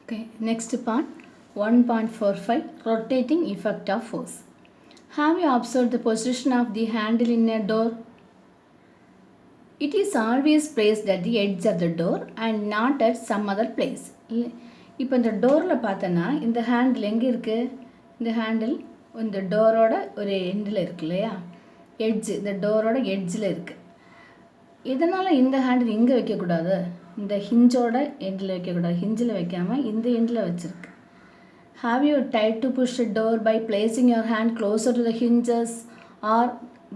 Okay, next part 1.45 rotating effect of force. Have you observed the position of the handle in a door? It is always placed at the edge of the door and not at some other place. இப்போ இந்த டோரில் பார்த்தோன்னா இந்த handle எங்கே இருக்குது? இந்த handle இந்த டோரோட ஒரு எண்டில் இருக்கு இல்லையா? எட்ஜு, இந்த டோரோட எட்ஜில் இருக்குது. இதனால் இந்த ஹேண்டில் இங்கே வைக்கக்கூடாது, இந்த ஹிஞ்சோட எண்டில் வைக்கக்கூடாது, ஹிஞ்சில் வைக்காமல் இந்த எண்டில் வச்சுருக்கு. Have you tried to push the door by placing your hand closer to the hinges or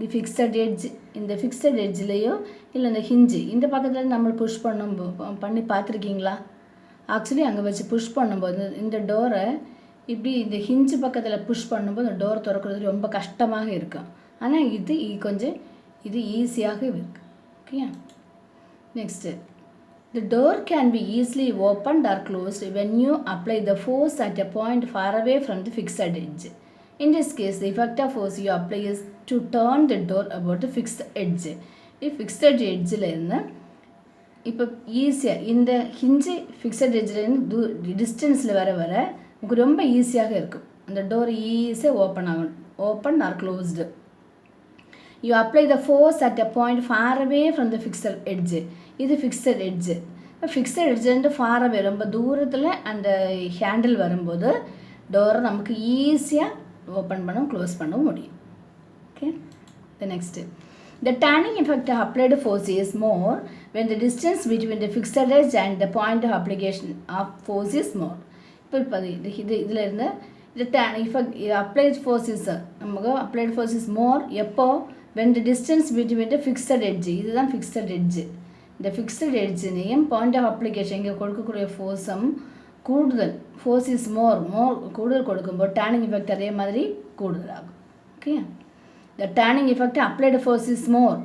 the fixed edge? இந்த ஃபிக்ஸட் எட்ஜ்லேயோ இல்லை இந்த ஹிஞ்சு இந்த பக்கத்தில் நம்ம புஷ் பண்ணி பார்த்துருக்கீங்களா? ஆக்சுவலி அங்கே வச்சு புஷ் பண்ணும்போது இந்த டோரை இப்படி இந்த ஹிஞ்சு பக்கத்தில் புஷ் பண்ணும்போது இந்த டோர் திறக்கிறது ரொம்ப கஷ்டமாக இருக்கும். ஆனால் இது ஈஸியாக இருக்குது. Okay, next, the door can be easily opened or closed when you apply the force at a point far away from the fixed edge. In this case, the effective force you apply is to turn the door about the fixed edge. If fixed edgeல இருந்து இப்போ ஈஸியாக இந்த ஹிஞ்சு fixed எட்ஜ்லேருந்து டிஸ்டன்ஸில் வர உங்களுக்கு ரொம்ப ஈஸியாக இருக்கும். அந்த டோர் ஈஸியாக open or closed. You apply the force at a point far away from the fixed edge. இது ஃபிக்ஸட் எட்ஜு. ஃபிக்ஸட் எட்ஜ்லேருந்து ஃபார் அவே ரொம்ப தூரத்தில் அந்த ஹேண்டில் வரும்போது டோரை நமக்கு ஈஸியாக ஓப்பன் பண்ணவும் க்ளோஸ் பண்ணவும் முடியும். Okay, the next, the turning effect of applied force is more when the distance between the fixed edge and the point of application of force is more. இப்போ இதில் இருந்து applied force is நமக்கு applied force is more எப்போ? when the distance between the fixed edge, இதுதான் fixed edge, இந்த fixed edgeனையும் point of application இங்கே கொடுக்கக்கூடிய ஃபோர்ஸும் கூடுதல், ஃபோர்ஸ் இஸ் மோர் கூடுதல் கொடுக்கும்போது டேர்னிங் எஃபெக்ட் அதே மாதிரி கூடுதலாகும். Okay, the turning effect applied force is more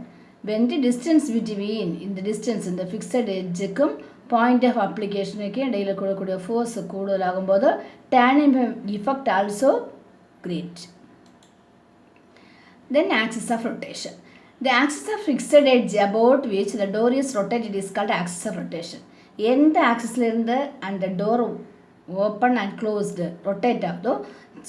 when the distance between இந்த டிஸ்டன்ஸ் இந்த ஃபிக்ஸட் எட்ஜுக்கும் பாயிண்ட் ஆஃப் அப்ளிகேஷனுக்கு இடையில் கொடுக்கக்கூடிய ஃபோர்ஸ் கூடுதலாகும் போது turning effect also great. Then axis of rotation. The axis of fixed edge about which the door is rotated is called axis of rotation. எந்த ஆக்சிஸில் இருந்து அந்த door open and closed rotate ஆகுதோ,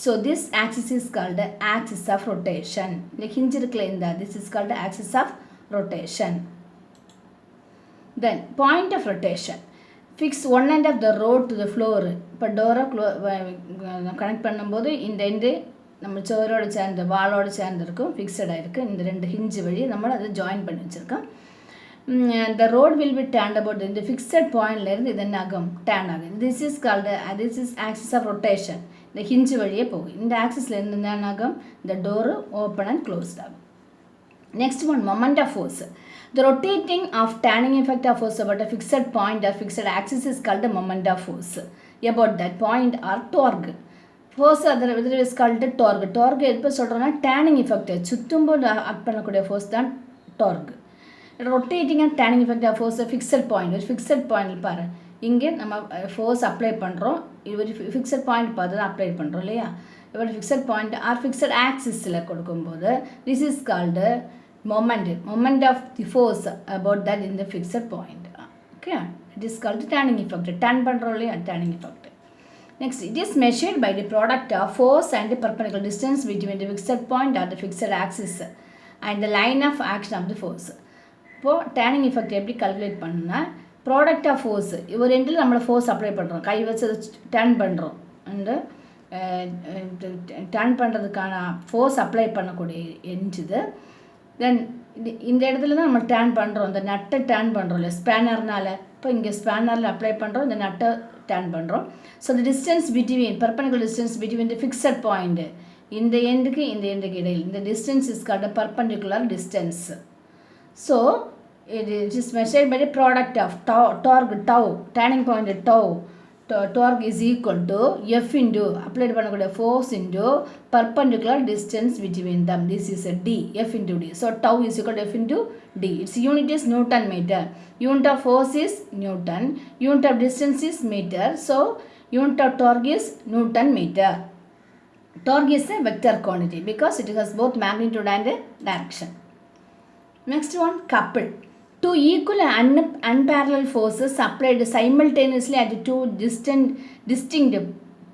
so this axis is called axis of rotation. இந்த hinge இருக்குல்ல, இந்த this is called axis of rotation. Then point of rotation. Fix one end of the rod to the floor. இப்போ டோரை connect பண்ணும்போது இந்த end நம்ம சோரோடு சேர்ந்து வாலோடு சேர்ந்து இருக்கும், ஃபிக்ஸடாக இருக்குது. இந்த ரெண்டு ஹிஞ்சு வழி நம்ம அதை ஜாயின் பண்ணி வச்சுருக்கோம். the road will be turned about இந்த ஃபிக்ஸட் பாயிண்ட்லேருந்து இது என்ன ஆகும்? டேர்ன் ஆகும். This is axis of rotation. இந்த ஹிஞ்சு வழியே போகும். இந்த ஆக்சிஸ்லேருந்து என்ன ஆகும்? இந்த டோரு ஓப்பன் அண்ட் க்ளோஸ்ட் ஆகும். Next one, moment of force. The rotating of turning effect of force about a fixed point or fixed axis is called the moment of force about that point or torque. Force அதில் is called torque. Torque எப்போ சொல்கிறோன்னா turning effect சுற்றும்போது act பண்ணக்கூடிய force தான் torque. Rotating and turning effect of force fixed point. ஒரு fixed point பாரு, இங்கே நம்ம ஃபோர்ஸ் அப்ளை பண்ணுறோம், இது ஒரு ஃபிக்ஸட் பாயிண்ட் பார்த்து தான் அப்ளை பண்ணுறோம் இல்லையா? இப்போ ஃபிக்ஸட் பாயிண்ட் ஆர் ஃபிக்ஸட் ஆக்சிஸில் கொடுக்கும்போது this is called moment of the force about that in the fixed point. Okay, it is called turning effect. Turn பண்ணுறோம் இல்லையா, turning effect. Next, it is measured by the product of force and the perpendicular distance between the fixed point or the fixed axis and the line of action of the force. இப்போது turning effect எப்படி calculate பண்ணணும்னா, product of force ஒரு எண்டில் நம்மளை force apply பண்ணுறோம், கை வச்சு அதை turn பண்ணுறோம். அந்த டர்ன் பண்ணுறதுக்கான ஃபோர்ஸ் அப்ளை பண்ணக்கூடிய எண்ட் இது. தென் இந்த இடத்துல தான் நம்ம டர்ன் பண்ணுறோம், இந்த நட்டை டர்ன் பண்ணுறோம் இல்லை ஸ்பேனர்னால். இப்போ இங்கே ஸ்பேனரில் அப்ளை பண்ணுறோம், இந்த நட்டை டர்ன் பண்ணுறோம். So the distance between perpendicular distance between the fixed point இந்த எண்டுக்கு இடையில் இந்த distance is called perpendicular distance. So it is measured by the product of torque tau, turning point tau. Torque is equal to F into applied பண்ணக்கூடிய force into perpendicular distance between them. This is a D, F into D. So tau is equal to F into D. Its unit is Newton meter. Unit of force is Newton. Unit of distance is meter. So unit of torque is Newton meter. Torque is a vector quantity because it has both magnitude and direction. Next one, couple. Two equal and unparalleled forces supplied simultaneously at two distinct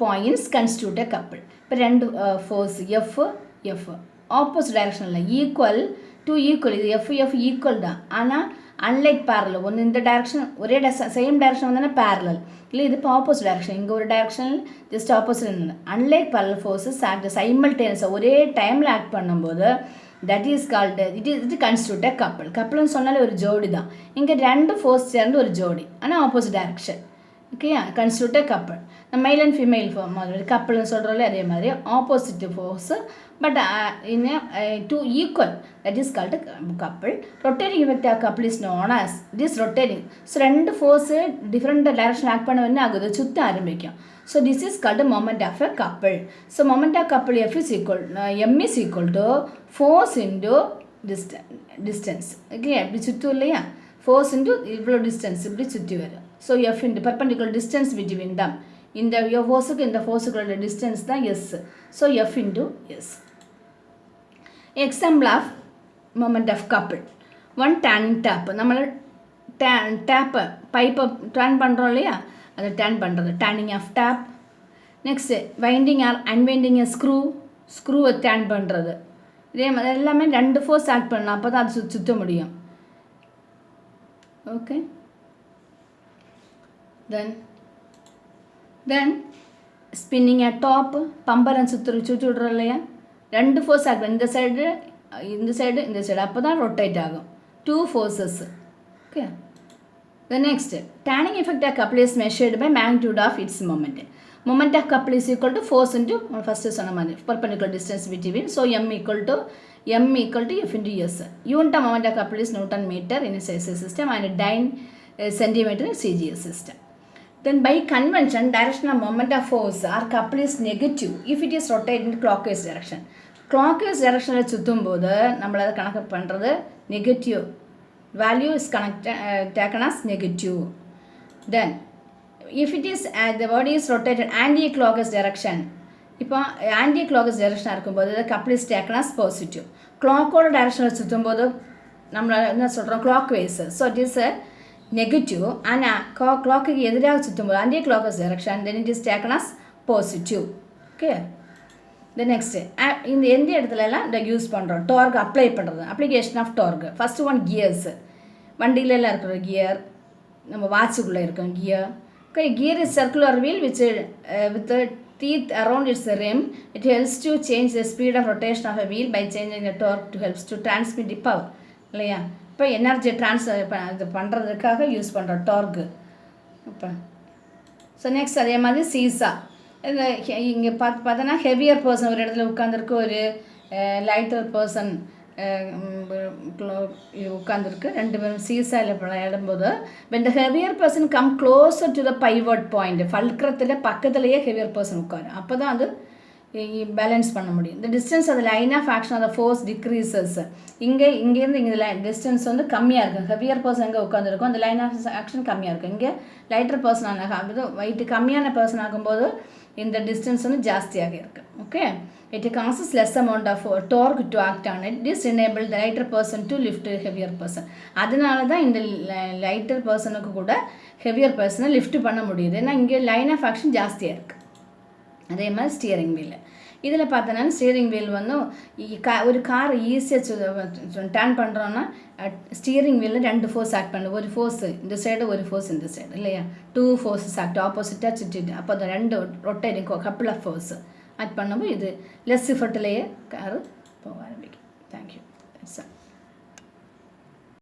points constitute a couple. இப்போ ரெண்டு force F opposite டைரக்ஷனில் equal two equal, இது F equal தான், ஆனால் unlike parallel. ஒன்று இந்த direction ஒரே same direction வந்தோன்னா பேரலல், இல்லை இது இப்போ ஆப்போசிட் டைரக்ஷன், இங்கே ஒரு டைரக்ஷன் ஜஸ்ட் ஆப்போசிட் இருந்தது. அன்லைக் பேரலல் ஃபோர்ஸஸ் ஆக்ட் சைமல்டேனியஸாக ஒரே டைமில் ஆக்ட் பண்ணும்போது தட் இஸ் கால்டு இது கன்ஸ்டியூட் அ கப்பல். கப்பல்னு சொன்னாலே ஒரு ஜோடி தான். இங்கே ரெண்டு ஃபோர்ஸ் சேர்ந்து ஒரு ஜோடி, ஆனால் ஆப்போசிட் டைரக்ஷன். ஓகேயா, கன்ஸ்டியூட் அ கப்பல். நம்ம மெயில் அண்ட் ஃபீமேல் மாதிரி கப்பல்னு சொல்கிறோம்ல, அதே மாதிரி opposite force but in two equal, that is called couple. Rotating effect of couple is known as it is rotating. So ரெண்டு ஃபோர்ஸு டிஃப்ரெண்ட் டைரக்ஷன் ஆக்ட் பண்ண வேணா ஆகுது, சுற்ற ஆரம்பிக்கும். So this is called the moment of a couple. So moment of couple F is equal, M is equal to force into distance. Okay, இப்படி சுற்று இல்லையா, force into இவ்வளோ distance இப்படி சுற்றி வரும். So F into perpendicular distance between them. இந்த ஃபோர்ஸுக்கு இந்த ஃபோர்ஸுக்குள்ள distance தான் S. So F into S. Example of moment of couple. One turning tap. நம்ம டேப்பை பைப்பை டர்ன் பண்ணுறோம் இல்லையா, அதை டர்ன் பண்ணுறது turning of tap. Next winding or unwinding ஸ்க்ரூவை டர்ன் பண்ணுறது. இதே மாதிரி எல்லாமே ரெண்டு ஃபோர்ஸ் ஆக்ட் பண்ணணும், அப்போ தான் அது சுற்ற முடியும். Okay, then spinning a top, பம்பரை சுற்றி விட்றோம் இல்லையா, ரெண்டு ஃபோர்ஸ் ஆக்ட் பண்ணணும், இந்த சைடு அப்போ தான் ரொட்டேட் ஆகும். Two forces. Okay, the next turning effect of couple is measured by magnitude of its moment. Moment of couple is equal to force into first சொன்ன மாதிரி perpendicular distance between. So m equal to F into S. Unit of moment of couple is Newton meter in a SI system and dyne centimeter in CGS system. Then by convention, direction of moment of force or couple is negative if it is rotated in clockwise direction. Clockwise direction சுற்றும் போது நம்மளால் கணக்கு பண்ணுறது negative value is taken as negative. Then if it is the body is rotated anti-clockwise direction, இப்போ anti-clockwise direction இருக்கும்போது the couple is taken as positive. clockwise direction சுற்றும்போது நம்மள என்ன சொல்கிறோம், clockwise. So it is a negative. ஆனால் clock எதிராக சுற்றும்போது anti-clockwise direction, then it is taken as positive. Okay, the next இந்த எந்த இடத்துலலாம் இந்த யூஸ் பண்ணுறோம், டார்க் அப்ளை பண்ணுறது, application of torque. First one gears, வண்டியிலலாம் இருக்கிற கியர், நம்ம வாட்சுக்குள்ளே இருக்கும் gear. Okay, gear is circular wheel which with teeth around its rim. It helps to change the speed of rotation of a wheel by changing the torque to helps to transmit the power. இல்லையா, இப்போ energy இது பண்ணுறதுக்காக use பண்ணுறோம் torque. இப்போ so next அதே மாதிரி seesaw. இந்த இங்கே பார்த்தோன்னா ஹெவியர் பர்சன் ஒரு இடத்துல உட்காந்துருக்கு, ஒரு லைட்டர் பர்சன் உட்காந்துருக்கு, ரெண்டு பேரும் சீசாவில் விளையாடும்போது when the heavier person come closer to the pivot point, ஃபல்க்ரத்தில் பக்கத்துலேயே ஹெவியர் பர்சன் உட்காரு, அப்போ தான் அது பேலன்ஸ் பண்ண முடியும். இந்த டிஸ்டன்ஸ் அது line of action of the force decreases. இங்கேருந்து இங்கே டிஸ்டன்ஸ் வந்து கம்மியாக இருக்கும். ஹெவியர் பர்சன் எங்கே உட்காந்துருக்கும், அந்த லைன் ஆஃப் ஆக்ஷன் கம்மியாக இருக்கும். இங்கே லைட்டர் பர்சன் ஆகுது, வெயிட் கம்மியான பர்சன் ஆகும்போது இந்த டிஸ்டன்ஸ் வந்து ஜாஸ்தியாக இருக்குது. Okay, it causes less amount of torque to act on it. This enables the lighter person to lift a heavier person. அதனால தான் இந்த லைட்டர் பர்சனுக்கு கூட ஹெவியர் பர்சனை லிஃப்ட் பண்ண முடியுது, ஏன்னா இங்கே லைன் ஆஃப் ஆக்ஷன் ஜாஸ்தியாக இருக்குது. அதே மாதிரி ஸ்டியரிங் வீல். இதில் பார்த்தோன்னா ஸ்டியரிங் வீல் வந்து ஒரு கார் ஈஸியாக டர்ன் பண்ணுறோன்னா ஸ்டியரிங் வீலில் ரெண்டு ஃபோர்ஸ் ஆக்ட் பண்ணு, ஒரு ஃபோர்ஸ் இந்த சைடு ஒரு ஃபோர்ஸ் இந்த சைடு இல்லையா, டூ ஃபோர்ஸஸ் ஆக்ட் ஆப்போசிட்டாக சுற்றிட்டு, அப்போ அந்த ரெண்டு rotating couple of force act பண்ணும்போது இது லெஸ் எஃபர்ட்லேயே கார் போக ஆரம்பிக்கும்.